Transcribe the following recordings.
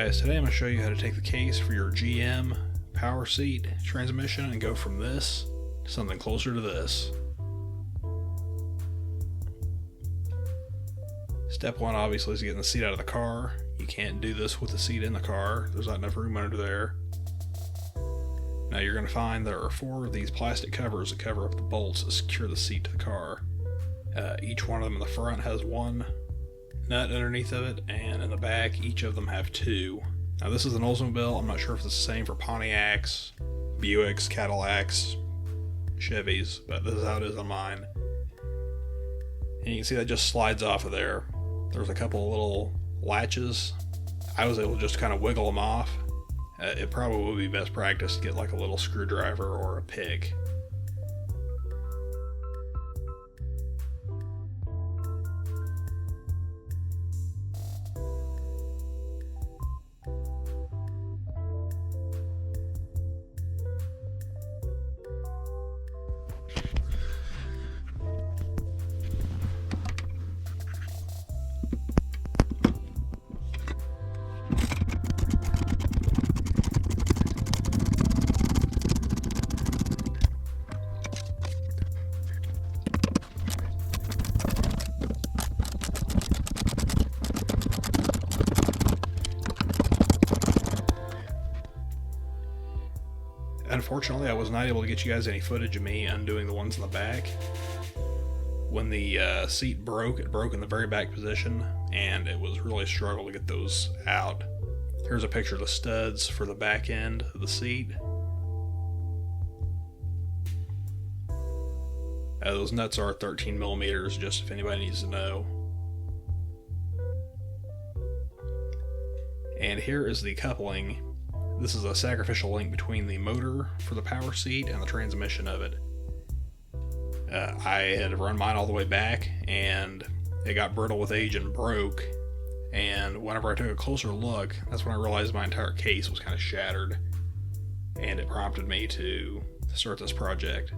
guys, today I'm going to show you how to take the case for your GM power seat transmission and go from this to something closer to this. Step one obviously is getting the seat out of the car. You can't do this with the seat in the car. There's not enough room under there. Now you're going to find there are 4 of these plastic covers that cover up the bolts that secure the seat to the car. Each one of them in the front has one nut underneath of it, and in the back each of them have 2. Now this is an Oldsmobile. I'm not sure if it's the same for Pontiacs, Buicks, Cadillacs, Chevys, but this is how it is on mine. And you can see that just slides off of there. There's a couple of little latches. I was able to just kind of wiggle them off. It probably would be best practice to get like a little screwdriver or a pick. Unfortunately, I was not able to get you guys any footage of me undoing the ones in the back. When the seat broke, it broke in the very back position, and it was really a struggle to get those out. Here's a picture of the studs for the back end of the seat. Those nuts are 13 millimeters, just if anybody needs to know. And here is the coupling. This is a sacrificial link between the motor for the power seat and the transmission of it. I had run mine all the way back, and it got brittle with age and broke. And whenever I took a closer look, that's when I realized my entire case was kind of shattered. And it prompted me to start this project.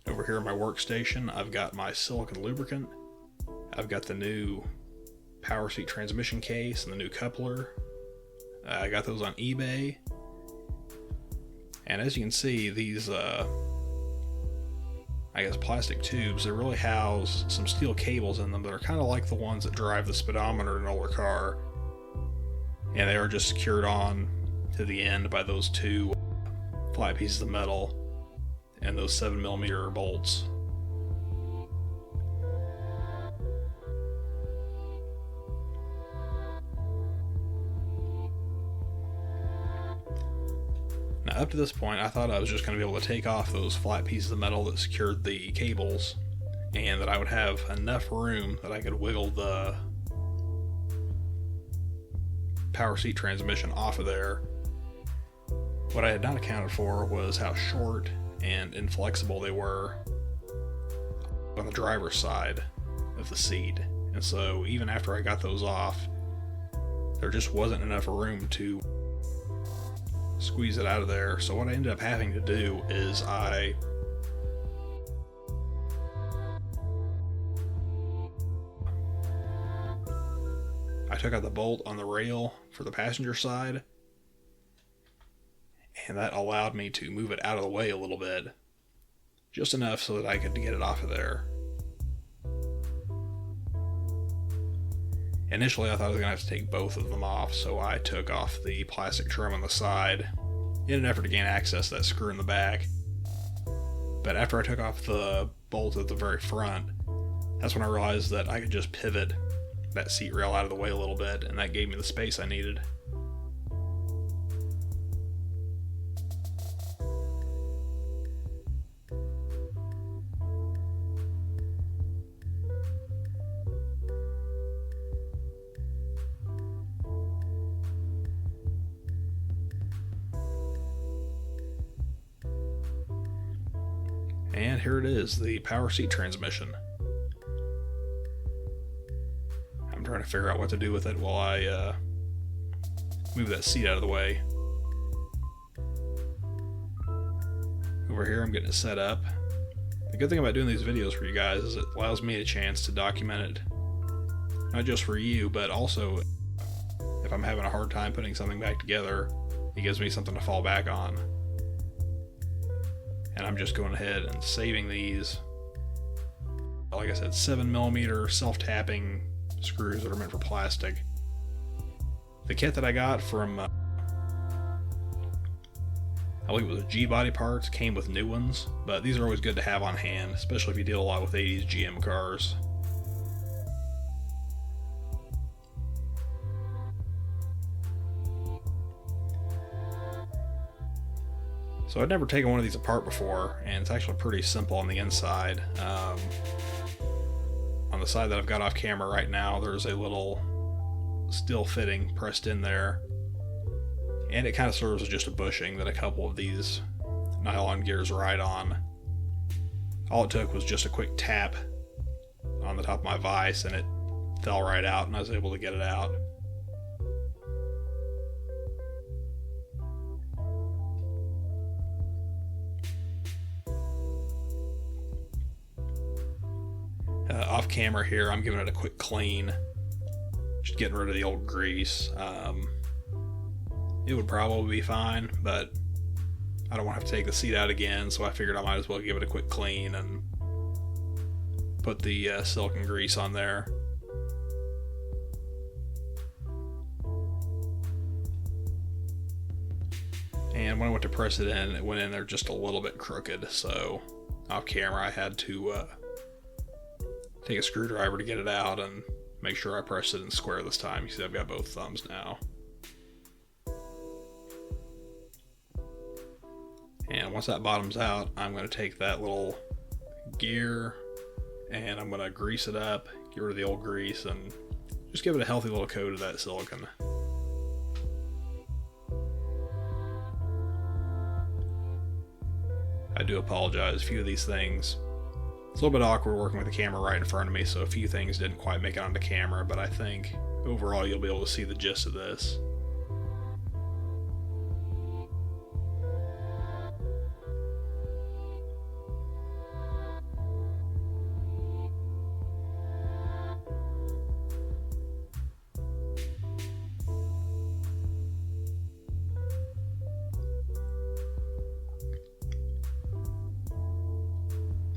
Over here at my workstation, I've got my silicone lubricant. I've got the new power seat transmission case and the new coupler. I got those on eBay. And as you can see, these I guess plastic tubes, they really house some steel cables in them that are kind of like the ones that drive the speedometer in an older car. And they are just secured on to the end by those 2 flat pieces of metal and those 7mm bolts. Now up to this point I thought I was just going to be able to take off those flat pieces of metal that secured the cables, and that I would have enough room that I could wiggle the power seat transmission off of there. What I had not accounted for was how short and inflexible they were on the driver's side of the seat. And so even after I got those off, there just wasn't enough room to squeeze it out of there. So what I ended up having to do is I took out the bolt on the rail for the passenger side, and that allowed me to move it out of the way a little bit, just enough so that I could get it off of there. Initially I thought I was going to have to take both of them off, so I took off the plastic trim on the side in an effort to gain access to that screw in the back. But after I took off the bolt at the very front, that's when I realized that I could just pivot that seat rail out of the way a little bit, and that gave me the space I needed. And here it is, the power seat transmission. I'm trying to figure out what to do with it while I move that seat out of the way. Over here I'm getting it set up. The good thing about doing these videos for you guys is it allows me a chance to document it. Not just for you, but also if I'm having a hard time putting something back together, it gives me something to fall back on. And I'm just going ahead and saving these, like I said, 7mm self-tapping screws that are meant for plastic. The kit that I got from, I believe it was G-Body Parts, came with new ones, but these are always good to have on hand, especially if you deal a lot with 80s GM cars. So I'd never taken one of these apart before, and it's actually pretty simple on the inside. On the side that I've got off camera right now, there's a little steel fitting pressed in there, and it kind of serves as just a bushing that a couple of these nylon gears ride on. All it took was just a quick tap on the top of my vise, and it fell right out, and I was able to get it out. Off camera here, I'm giving it a quick clean, just getting rid of the old grease. It would probably be fine, but I don't want to have to take the seat out again, so I figured I might as well give it a quick clean and put the silicone grease on there. And when I went to press it in, it went in there just a little bit crooked, so off camera I had to take a screwdriver to get it out and make sure I pressed it in square this time. You see I've got both thumbs now. And once that bottom's out, I'm going to take that little gear and I'm going to grease it up, get rid of the old grease, and just give it a healthy little coat of that silicone. I do apologize, a few of these things, it's a little bit awkward working with the camera right in front of me, so a few things didn't quite make it onto camera, but I think overall you'll be able to see the gist of this.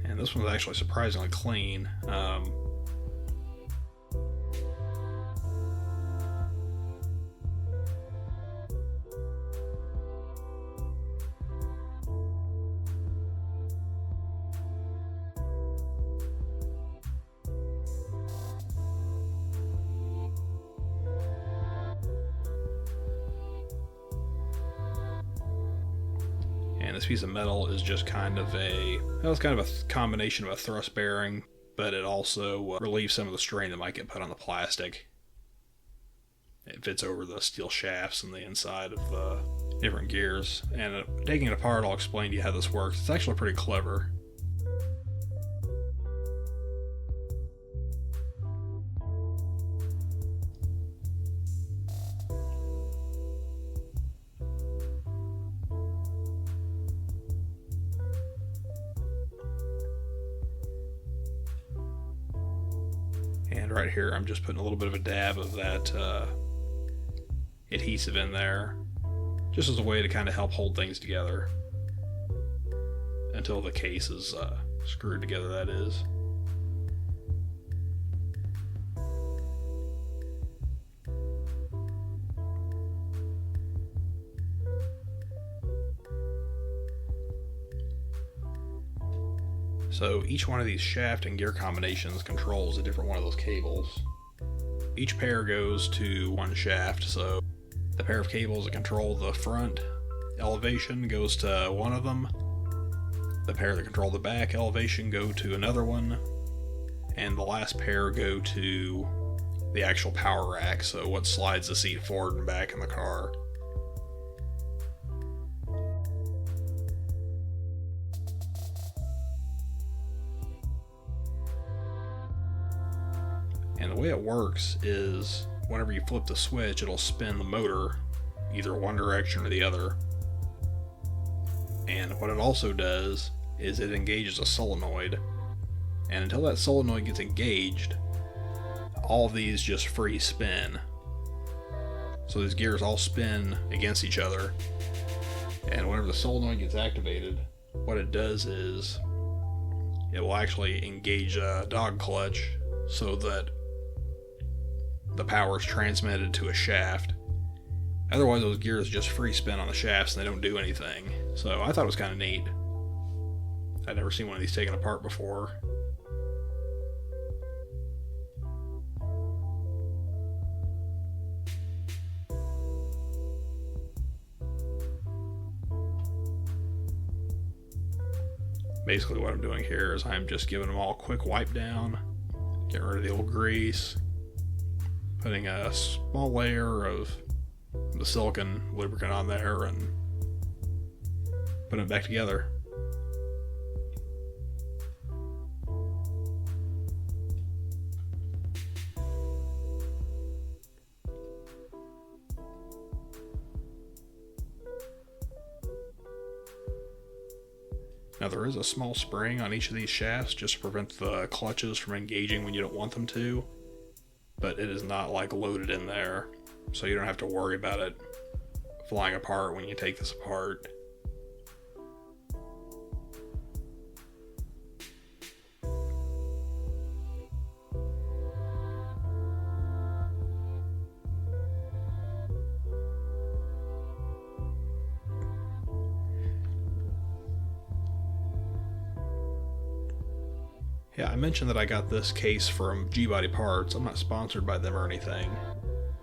And this one's actually surprisingly clean. And this piece of metal is just kind of a, well, it's kind of a combination of a thrust bearing, but it also relieves some of the strain that might get put on the plastic. It fits over the steel shafts and the inside of the different gears. And taking it apart, I'll explain to you how this works. It's actually pretty clever. And right here, I'm just putting a little bit of a dab of that adhesive in there, just as a way to kind of help hold things together until the case is screwed together, that is. So each one of these shaft and gear combinations controls a different one of those cables. Each pair goes to one shaft, so the pair of cables that control the front elevation goes to one of them. The pair that control the back elevation go to another one. And the last pair go to the actual power rack, so what slides the seat forward and back in the car. way it works is whenever you flip the switch, it'll spin the motor either one direction or the other. And what it also does is it engages a solenoid. And until that solenoid gets engaged, all of these just free spin. So these gears all spin against each other. And whenever the solenoid gets activated, what it does is it will actually engage a dog clutch so that the power is transmitted to a shaft. Otherwise, those gears just free spin on the shafts and they don't do anything. So I thought it was kind of neat. I'd never seen one of these taken apart before. Basically what I'm doing here is I'm just giving them all a quick wipe down, getting rid of the old grease, putting a small layer of the silicone lubricant on there, and putting it back together. Now there is a small spring on each of these shafts just to prevent the clutches from engaging when you don't want them to, but it is not like loaded in there, so you don't have to worry about it flying apart when you take this apart. Yeah, I mentioned that I got this case from G-Body Parts. I'm not sponsored by them or anything,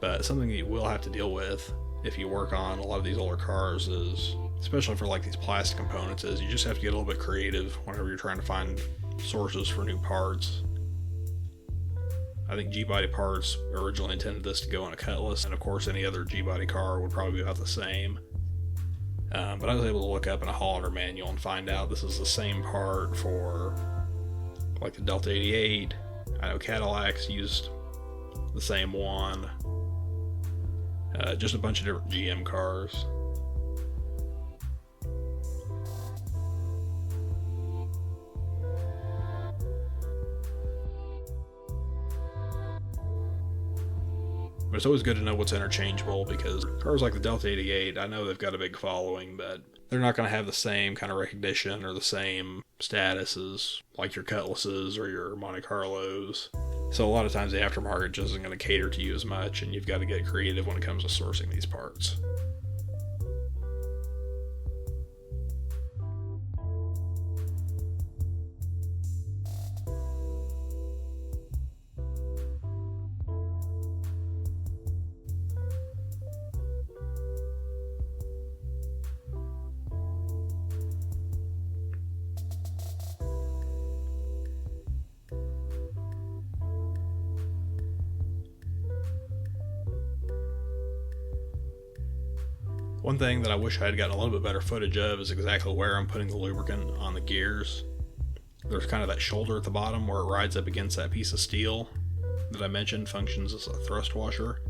but something that you will have to deal with if you work on a lot of these older cars is, especially for like these plastic components, is you just have to get a little bit creative whenever you're trying to find sources for new parts. I think G-Body Parts originally intended this to go in a Cutlass, and of course any other G-Body car would probably be about the same. But I was able to look up in a Hollander manual and find out this is the same part for like the Delta 88. I know Cadillacs used the same one. Just a bunch of different GM cars. But it's always good to know what's interchangeable, because cars like the Delta 88, I know they've got a big following, but they're not going to have the same kind of recognition or the same status as like your Cutlasses or your Monte Carlos. So a lot of times the aftermarket just isn't going to cater to you as much, and you've got to get creative when it comes to sourcing these parts. One thing that I wish I had gotten a little bit better footage of is exactly where I'm putting the lubricant on the gears. There's kind of that shoulder at the bottom where it rides up against that piece of steel that I mentioned functions as a thrust washer.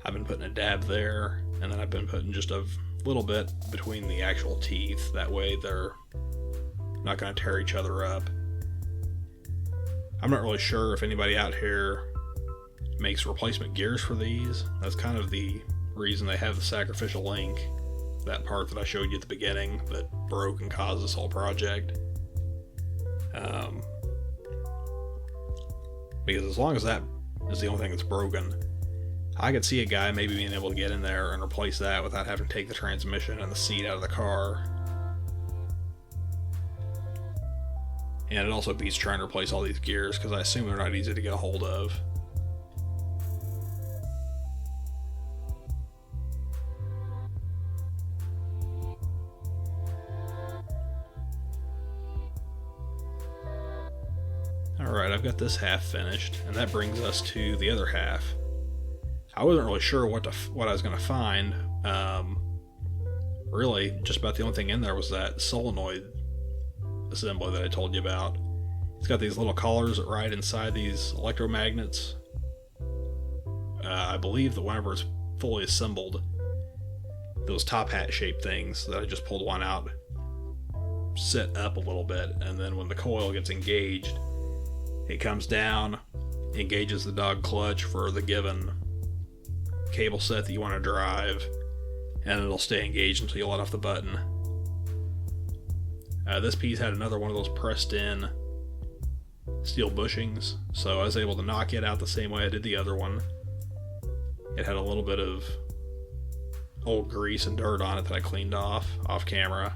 I've been putting a dab there, and then I've been putting just a little bit between the actual teeth. That way they're not going to tear each other up. I'm not really sure if anybody out here makes replacement gears for these. That's kind of the reason they have the sacrificial link, that part that I showed you at the beginning that broke and caused this whole project. Because as long as that is the only thing that's broken, I could see a guy maybe being able to get in there and replace that without having to take the transmission and the seat out of the car. And it also beats trying to replace all these gears, because I assume they're not easy to get a hold of. Alright, I've got this half finished, and that brings us to the other half. I wasn't really sure what I was going to find. Really, just about the only thing in there was that solenoid assembly that I told you about. It's got these little collars that ride inside these electromagnets. I believe that whenever it's fully assembled, those top hat shaped things that I just pulled one out sit up a little bit, and then when the coil gets engaged, it comes down, engages the dog clutch for the given cable set that you want to drive, and it'll stay engaged until you let off the button. This piece had another one of those pressed in steel bushings, so I was able to knock it out the same way I did the other one. It had a little bit of old grease and dirt on it that I cleaned off camera.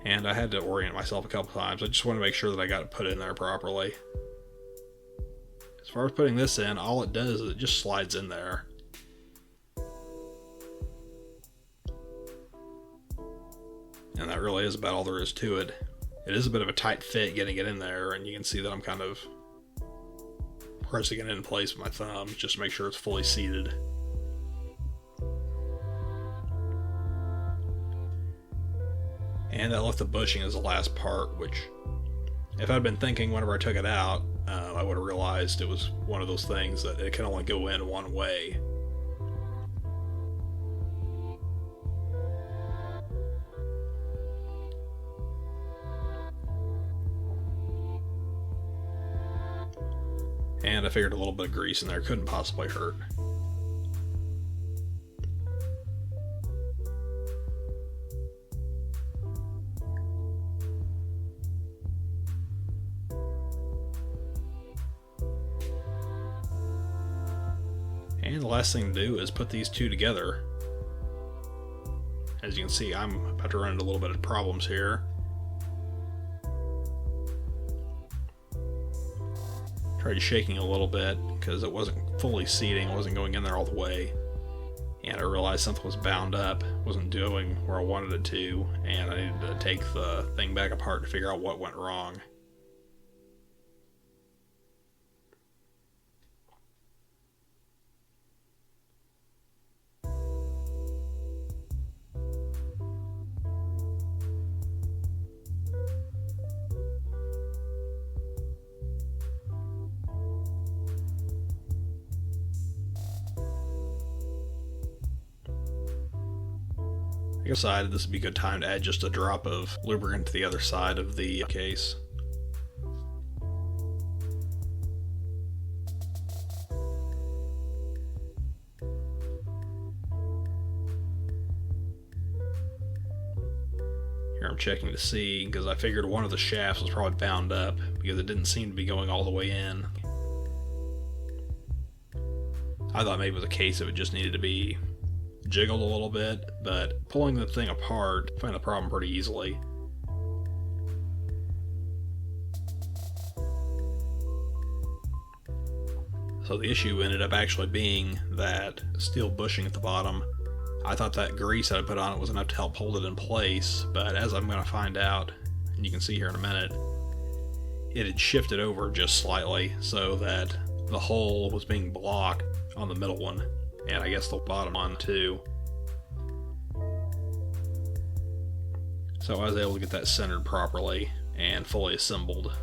And I had to orient myself a couple times. I just want to make sure that I got it put in there properly. As far as putting this in, all it does is it just slides in there. And that really is about all there is to it. It is a bit of a tight fit getting it in there, and you can see that I'm kind of pressing it in place with my thumbs just to make sure it's fully seated. And I left the bushing as the last part, which, if I'd been thinking whenever I took it out, I would have realized it was one of those things that it can only go in one way. And I figured a little bit of grease in there couldn't possibly hurt. And the last thing to do is put these two together. As you can see, I'm about to run into a little bit of problems here. Tried shaking a little bit because it wasn't fully seating, it wasn't going in there all the way. And I realized something was bound up, wasn't doing where I wanted it to, and I needed to take the thing back apart to figure out what went wrong. I decided this would be a good time to add just a drop of lubricant to the other side of the case. Here I'm checking to see, because I figured one of the shafts was probably bound up because it didn't seem to be going all the way in. I thought maybe it was a case of it just needed to be jiggled a little bit, but pulling the thing apart, I find the problem pretty easily. So the issue ended up actually being that steel bushing at the bottom. I thought that grease that I put on it was enough to help hold it in place, but as I'm going to find out, and you can see here in a minute, it had shifted over just slightly so that the hole was being blocked on the middle one, and I guess the bottom one too. So I was able to get that centered properly and fully assembled.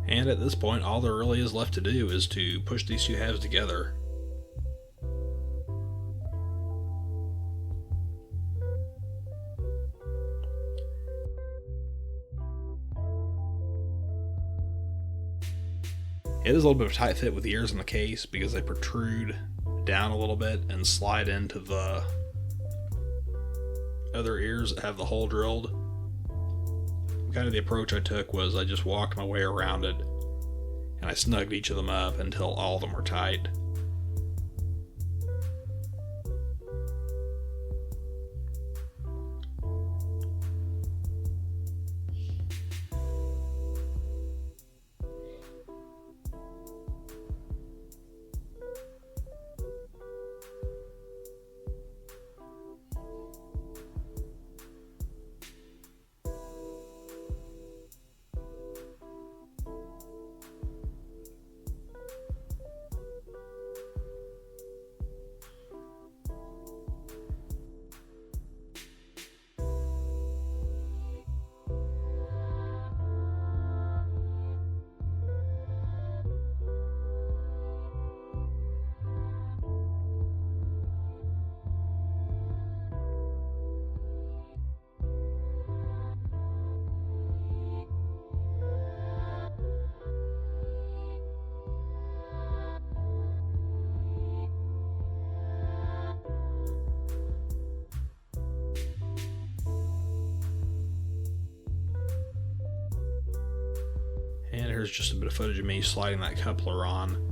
And at this point, all there really is left to do is to push these two halves together. It is a little bit of a tight fit with the ears in the case because they protrude down a little bit and slide into the other ears that have the hole drilled. Kind of the approach I took was I just walked my way around it and I snugged each of them up until all of them were tight. And here's just a bit of footage of me sliding that coupler on.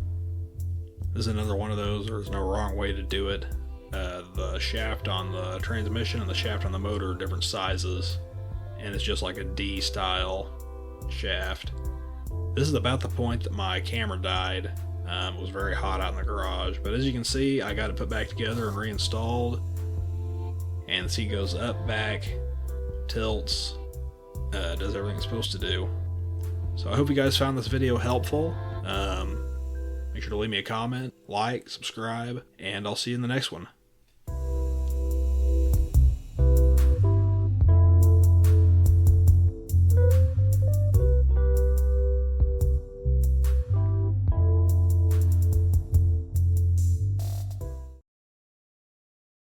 This is another one of those, there's no wrong way to do it. The shaft on the transmission and the shaft on the motor are different sizes, and it's just like a D style shaft. This is about the point that my camera died. It was very hot out in the garage, but as you can see, I got it put back together and reinstalled. And the seat goes up, back, tilts, does everything it's supposed to do. So I hope you guys found this video helpful. Make sure to leave me a comment, like, subscribe, and I'll see you in the next one.